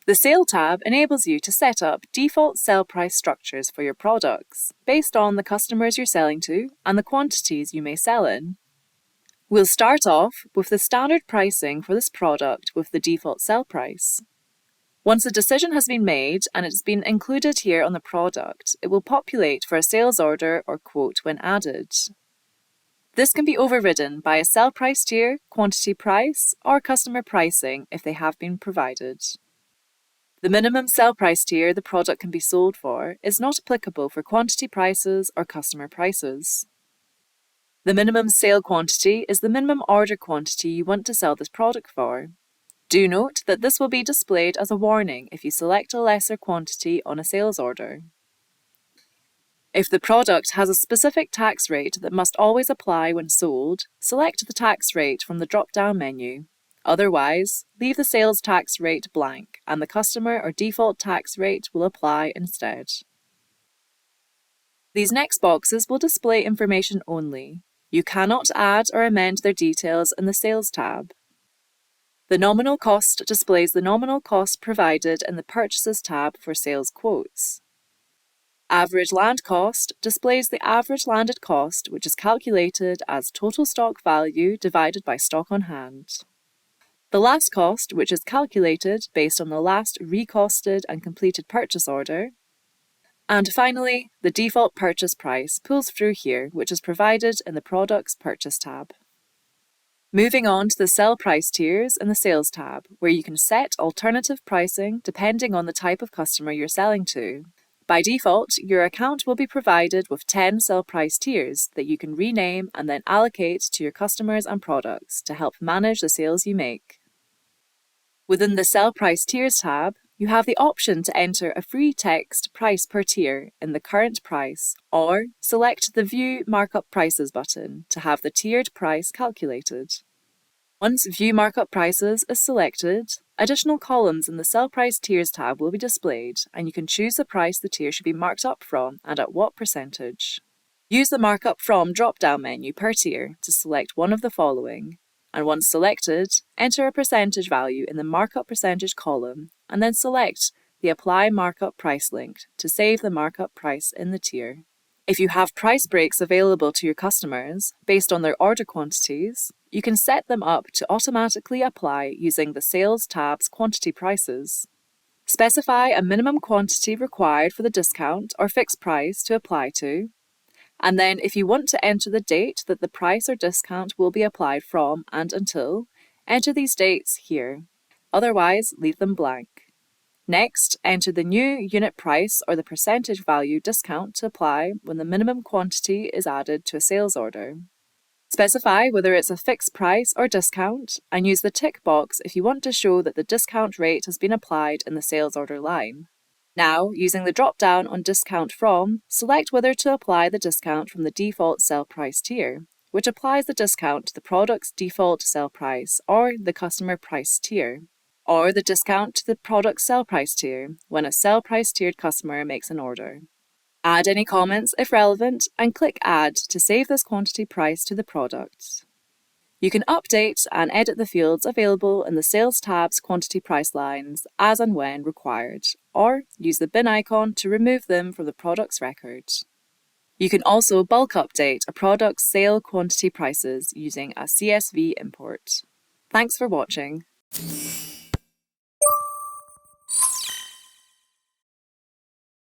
The Sale tab enables you to set up default sell price structures for your products based on the customers you're selling to and the quantities you may sell in. We'll start off with the standard pricing for this product with the default sell price. Once a decision has been made and it's been included here on the product, it will populate for a sales order or quote when added. This can be overridden by a sell price tier, quantity price, or customer pricing if they have been provided. The minimum sell price tier the product can be sold for is not applicable for quantity prices or customer prices. The minimum sale quantity is the minimum order quantity you want to sell this product for. Do note that this will be displayed as a warning if you select a lesser quantity on a sales order. If the product has a specific tax rate that must always apply when sold, select the tax rate from the drop-down menu. Otherwise, leave the sales tax rate blank and the customer or default tax rate will apply instead. These next boxes will display information only. You cannot add or amend their details in the Sales tab. The nominal cost displays the nominal cost provided in the Purchases tab for sales quotes. Average land cost displays the average landed cost, which is calculated as total stock value divided by stock on hand. The last cost, which is calculated based on the last recosted and completed purchase order. And finally, the default purchase price pulls through here, which is provided in the Products Purchase tab. Moving on to the Sell Price tiers in the Sales tab, where you can set alternative pricing depending on the type of customer you're selling to. By default, your account will be provided with 10 sell price tiers that you can rename and then allocate to your customers and products to help manage the sales you make. Within the Sell Price Tiers tab, you have the option to enter a free text price per tier in the current price, or select the View Markup Prices button to have the tiered price calculated. Once View Markup Prices is selected, additional columns in the Sell Price Tiers tab will be displayed, and you can choose the price the tier should be marked up from and at what percentage. Use the Markup From drop-down menu per tier to select one of the following, and once selected, enter a percentage value in the Markup Percentage column, and then select the Apply Markup Price link to save the markup price in the tier. If you have price breaks available to your customers based on their order quantities, you can set them up to automatically apply using the Sales tab's quantity prices. Specify a minimum quantity required for the discount or fixed price to apply to, and then if you want to enter the date that the price or discount will be applied from and until, enter these dates here. Otherwise, leave them blank. Next, enter the new unit price or the percentage value discount to apply when the minimum quantity is added to a sales order. Specify whether it's a fixed price or discount, and use the tick box if you want to show that the discount rate has been applied in the sales order line. Now, using the drop-down on Discount From, select whether to apply the discount from the default sell price tier, which applies the discount to the product's default sell price or the customer price tier, or the discount to the product's sell price tier when a sell price tiered customer makes an order. Add any comments if relevant and click Add to save this quantity price to the product. You can update and edit the fields available in the Sales tab's quantity price lines as and when required, or use the bin icon to remove them from the product's record. You can also bulk update a product's sale quantity prices using a CSV import. Thanks for watching.